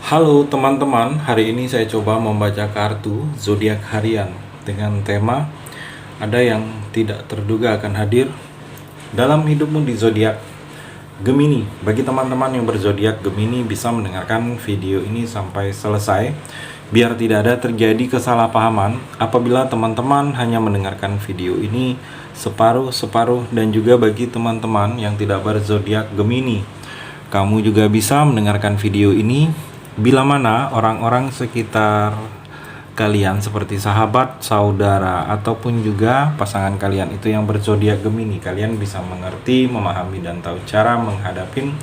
Halo teman-teman, hari ini saya coba membaca kartu zodiak harian dengan tema ada yang tidak terduga akan hadir dalam hidupmu di zodiak Gemini. Bagi teman-teman yang berzodiak Gemini bisa mendengarkan video ini sampai selesai biar tidak ada terjadi kesalahpahaman apabila teman-teman hanya mendengarkan video ini separuh-separuh, dan juga bagi teman-teman yang tidak berzodiak Gemini, kamu juga bisa mendengarkan video ini bila mana orang-orang sekitar kalian seperti sahabat, saudara, ataupun juga pasangan kalian itu yang berzodiak Gemini, kalian bisa mengerti, memahami, dan tahu cara menghadapi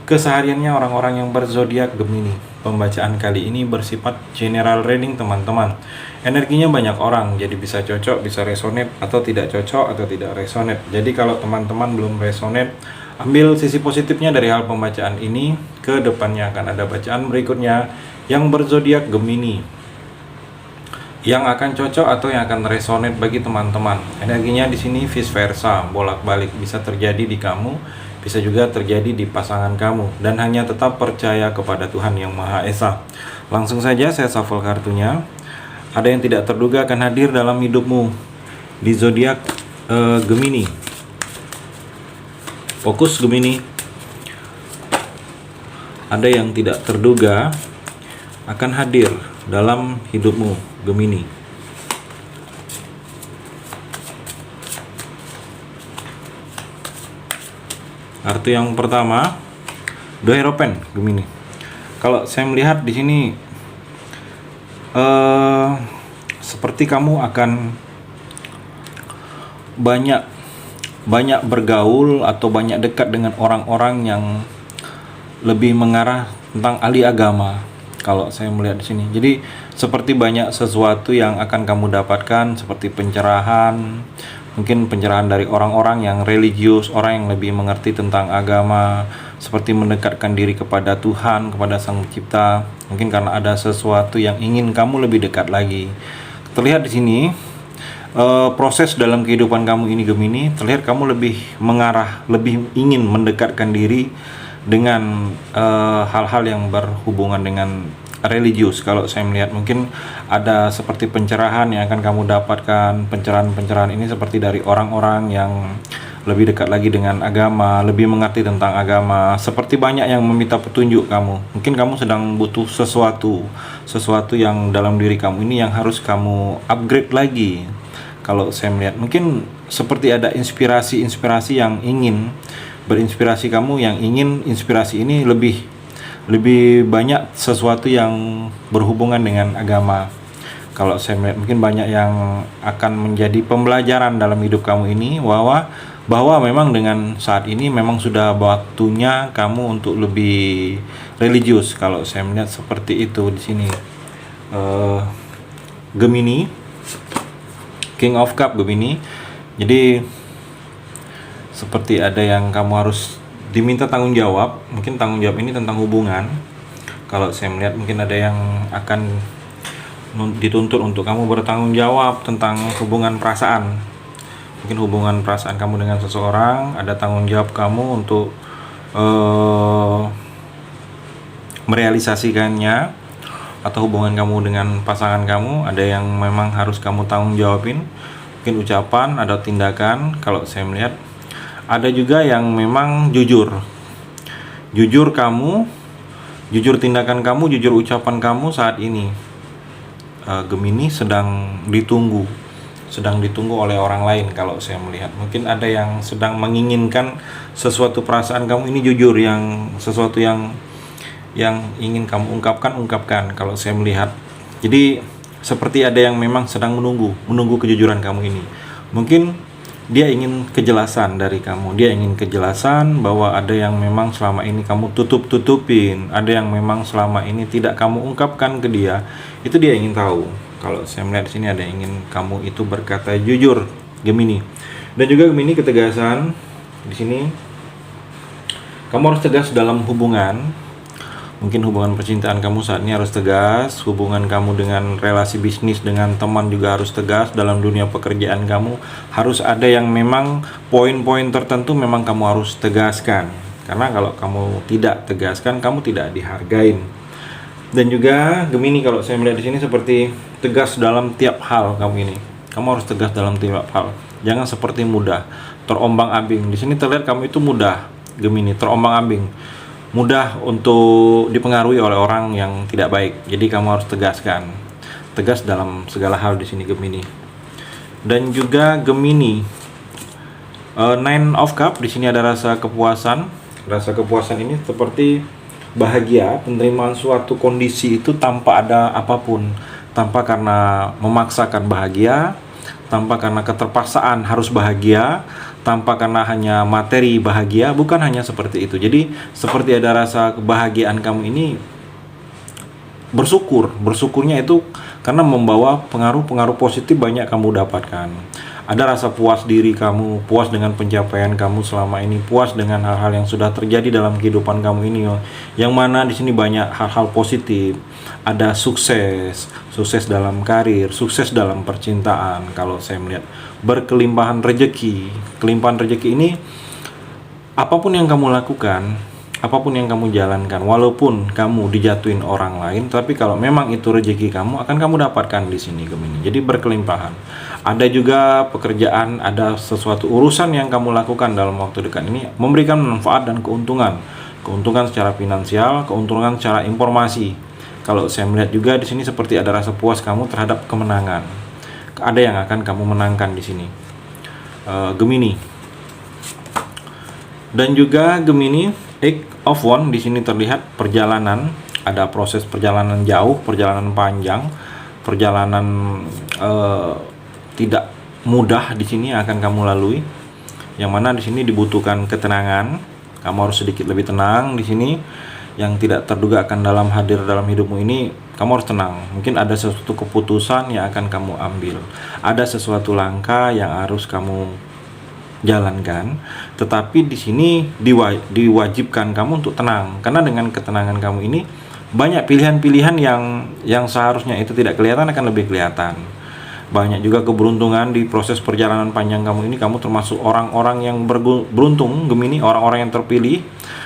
kesehariannya orang-orang yang berzodiak Gemini. Pembacaan kali ini bersifat general reading teman-teman. Energinya banyak orang, jadi bisa cocok, bisa resonate, atau tidak cocok, atau tidak resonate. Jadi kalau teman-teman belum resonate, ambil sisi positifnya dari hal pembacaan ini. Ke depannya akan ada bacaan berikutnya yang berzodiak Gemini yang akan cocok atau yang akan resonate bagi teman-teman. Energinya di sini vice versa, bolak-balik, bisa terjadi di kamu, bisa juga terjadi di pasangan kamu, dan hanya tetap percaya kepada Tuhan Yang Maha Esa. Langsung saja saya shuffle kartunya. Ada yang tidak terduga akan hadir dalam hidupmu di zodiak Gemini. Fokus Gemini. Ada yang tidak terduga akan hadir dalam hidupmu Gemini. Kartu yang pertama, The Hierophant Gemini. Kalau saya melihat di sini seperti kamu akan banyak bergaul atau banyak dekat dengan orang-orang yang lebih mengarah tentang ahli agama. Kalau saya melihat di sini, jadi seperti banyak sesuatu yang akan kamu dapatkan, seperti pencerahan, mungkin pencerahan dari orang-orang yang religius, orang yang lebih mengerti tentang agama, seperti mendekatkan diri kepada Tuhan, kepada Sang Pencipta. Mungkin karena ada sesuatu yang ingin kamu lebih dekat lagi. Terlihat di sini proses dalam kehidupan kamu ini Gemini, terlihat kamu lebih mengarah, lebih ingin mendekatkan diri dengan hal-hal yang berhubungan dengan religius. Kalau saya melihat mungkin ada seperti pencerahan yang akan kamu dapatkan. Pencerahan-pencerahan ini seperti dari orang-orang yang lebih dekat lagi dengan agama, lebih mengerti tentang agama, seperti banyak yang meminta petunjuk kamu. Mungkin kamu sedang butuh sesuatu yang dalam diri kamu ini yang harus kamu upgrade lagi. Kalau saya melihat mungkin seperti ada inspirasi yang ingin berinspirasi kamu, yang ingin inspirasi ini lebih banyak sesuatu yang berhubungan dengan agama. Kalau saya melihat mungkin banyak yang akan menjadi pembelajaran dalam hidup kamu ini, bahwa memang dengan saat ini memang sudah waktunya kamu untuk lebih religius. Kalau saya melihat seperti itu di sini. Gemini, King of Cup Gemini. Jadi seperti ada yang kamu harus diminta tanggung jawab. Mungkin tanggung jawab ini tentang hubungan. Kalau saya melihat mungkin ada yang akan dituntut untuk kamu bertanggung jawab tentang hubungan perasaan. Mungkin hubungan perasaan kamu dengan seseorang, ada tanggung jawab kamu untuk merealisasikannya. Atau hubungan kamu dengan pasangan kamu, ada yang memang harus kamu tanggung jawabin. Mungkin ucapan, ada tindakan. Kalau saya melihat ada juga yang memang jujur kamu, jujur tindakan kamu, jujur ucapan kamu saat ini. Gemini sedang ditunggu oleh orang lain. Kalau saya melihat mungkin ada yang sedang menginginkan sesuatu perasaan kamu ini jujur, yang sesuatu yang ingin kamu ungkapkan. Kalau saya melihat, jadi seperti ada yang memang sedang menunggu kejujuran kamu ini. Mungkin dia ingin kejelasan dari kamu, dia ingin kejelasan bahwa ada yang memang selama ini kamu tutupin, ada yang memang selama ini tidak kamu ungkapkan ke dia, itu dia ingin tahu. Kalau saya melihat di sini ada yang ingin kamu itu berkata jujur Gemini. Dan juga Gemini, ketegasan di sini, kamu harus tegas dalam hubungan. Mungkin hubungan percintaan kamu saat ini harus tegas, hubungan kamu dengan relasi bisnis dengan teman juga harus tegas, dalam dunia pekerjaan kamu harus ada yang memang poin-poin tertentu memang kamu harus tegaskan. Karena kalau kamu tidak tegaskan, kamu tidak dihargain. Dan juga Gemini, kalau saya melihat di sini seperti tegas dalam tiap hal kamu ini. Kamu harus tegas dalam tiap hal. Jangan seperti mudah terombang-ambing. Di sini terlihat kamu itu mudah, Gemini, terombang-ambing. Mudah untuk dipengaruhi oleh orang yang tidak baik. Jadi kamu harus tegas dalam segala hal di sini, Gemini. Dan juga Gemini, Nine of Cup, di sini ada rasa kepuasan. Rasa kepuasan ini seperti bahagia, penerimaan suatu kondisi itu tanpa ada apapun, tanpa karena memaksakan bahagia, tanpa karena keterpaksaan harus bahagia, tanpa karena hanya materi bahagia, bukan hanya seperti itu. Jadi seperti ada rasa kebahagiaan kamu ini, bersyukurnya itu karena membawa pengaruh-pengaruh positif banyak kamu dapatkan. Ada rasa puas diri kamu, puas dengan pencapaian kamu selama ini, puas dengan hal-hal yang sudah terjadi dalam kehidupan kamu ini, yang mana di sini banyak hal-hal positif. Ada sukses dalam karir, sukses dalam percintaan. Kalau saya melihat berkelimpahan rezeki, ini apapun yang kamu lakukan, apapun yang kamu jalankan, walaupun kamu dijatuhin orang lain, tapi kalau memang itu rezeki kamu, akan kamu dapatkan di sini, Gemini. Jadi berkelimpahan. Ada juga pekerjaan, ada sesuatu urusan yang kamu lakukan dalam waktu dekat ini memberikan manfaat dan keuntungan secara finansial, keuntungan secara informasi. Kalau saya melihat juga di sini seperti ada rasa puas kamu terhadap kemenangan. Ada yang akan kamu menangkan di sini, Gemini. Dan juga Gemini, Eight of Wands, di sini terlihat perjalanan, ada proses perjalanan jauh, perjalanan panjang, perjalanan tidak mudah di sini akan kamu lalui. Yang mana di sini dibutuhkan ketenangan. Kamu harus sedikit lebih tenang di sini. Yang tidak terduga akan hadir dalam hidupmu ini, kamu harus tenang. Mungkin ada sesuatu keputusan yang akan kamu ambil. Ada sesuatu langkah yang harus kamu jalankan, tetapi di sini diwajibkan kamu untuk tenang, karena dengan ketenangan kamu ini banyak pilihan-pilihan yang seharusnya itu tidak kelihatan akan lebih kelihatan. Banyak juga keberuntungan di proses perjalanan panjang kamu ini. Kamu termasuk orang-orang yang beruntung, Gemini, orang-orang yang terpilih.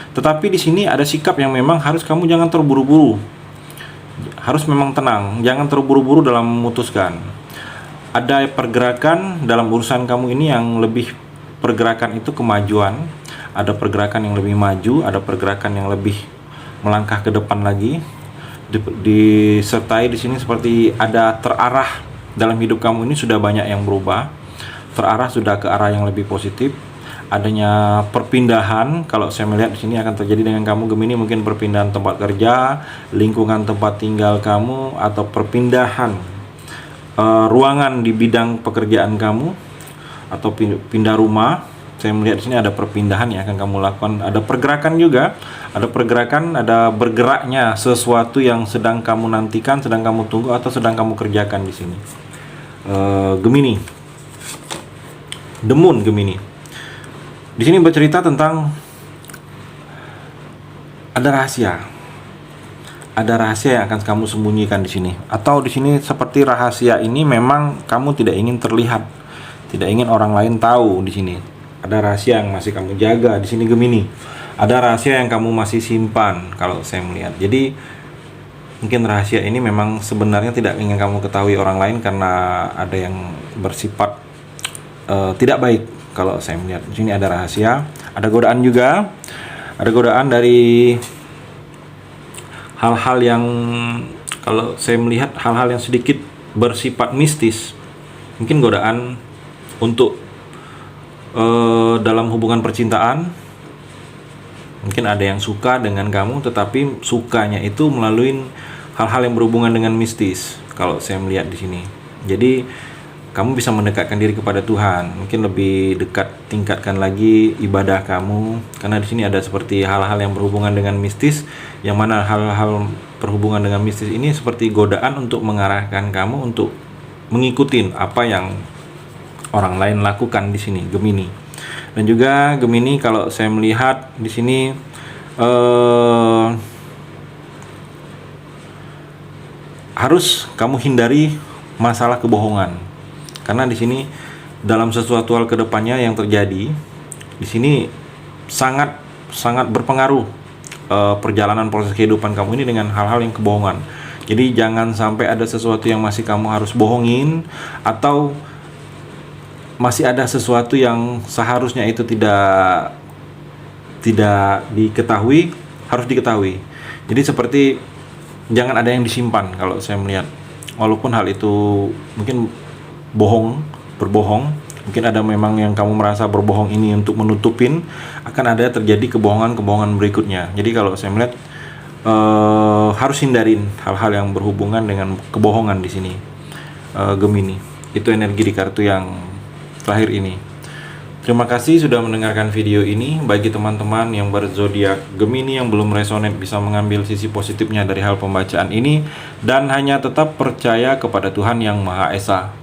Tetapi di sini ada sikap yang memang harus kamu jangan terburu-buru. Harus memang tenang, jangan terburu-buru dalam memutuskan. Ada pergerakan dalam urusan kamu ini yang lebih, pergerakan itu kemajuan, ada pergerakan yang lebih maju, ada pergerakan yang lebih melangkah ke depan lagi. Disertai di sini seperti ada terarah dalam hidup kamu ini, sudah banyak yang berubah, terarah sudah ke arah yang lebih positif. Adanya perpindahan, kalau saya melihat di sini akan terjadi dengan kamu, Gemini, mungkin perpindahan tempat kerja, lingkungan tempat tinggal kamu, atau perpindahan ruangan di bidang pekerjaan kamu, atau pindah rumah. Saya melihat di sini ada perpindahan yang akan kamu lakukan. Ada pergerakan juga, ada bergeraknya sesuatu yang sedang kamu nantikan, sedang kamu tunggu, atau sedang kamu kerjakan di sini, Gemini. The Moon, Gemini. Di sini bercerita tentang ada rahasia yang akan kamu sembunyikan di sini, atau di sini seperti rahasia ini memang kamu tidak ingin terlihat, tidak ingin orang lain tahu. Di sini ada rahasia yang masih kamu jaga di sini, Gemini. Ada rahasia yang kamu masih simpan, kalau saya melihat. Jadi mungkin rahasia ini memang sebenarnya tidak ingin kamu ketahui orang lain karena ada yang bersifat tidak baik. Kalau saya melihat di sini ada rahasia, ada godaan juga, ada godaan dari hal-hal yang, kalau saya melihat hal-hal yang sedikit bersifat mistis. Mungkin godaan untuk dalam hubungan percintaan. Mungkin ada yang suka dengan kamu, tetapi sukanya itu melalui hal-hal yang berhubungan dengan mistis. Kalau saya melihat di sini, jadi kamu bisa mendekatkan diri kepada Tuhan, mungkin lebih dekat, tingkatkan lagi ibadah kamu, karena di sini ada seperti hal-hal yang berhubungan dengan mistis, yang mana hal-hal berhubungan dengan mistis ini seperti godaan untuk mengarahkan kamu untuk mengikuti apa yang orang lain lakukan di sini, Gemini. Dan juga Gemini, kalau saya melihat di sini harus kamu hindari masalah kebohongan. Karena di sini dalam sesuatu hal kedepannya yang terjadi di sini sangat berpengaruh perjalanan proses kehidupan kamu ini dengan hal-hal yang kebohongan. Jadi jangan sampai ada sesuatu yang masih kamu harus bohongin, atau masih ada sesuatu yang seharusnya itu tidak diketahui, harus diketahui. Jadi seperti jangan ada yang disimpan kalau saya melihat. Walaupun hal itu mungkin berbohong, mungkin ada memang yang kamu merasa berbohong ini untuk menutupin, akan ada terjadi kebohongan-kebohongan berikutnya. Jadi kalau saya melihat harus hindarin hal-hal yang berhubungan dengan kebohongan di sini. Gemini, itu energi di kartu yang terakhir ini. Terima kasih sudah mendengarkan video ini. Bagi teman-teman yang berzodiak Gemini yang belum resonate, bisa mengambil sisi positifnya dari hal pembacaan ini dan hanya tetap percaya kepada Tuhan Yang Maha Esa.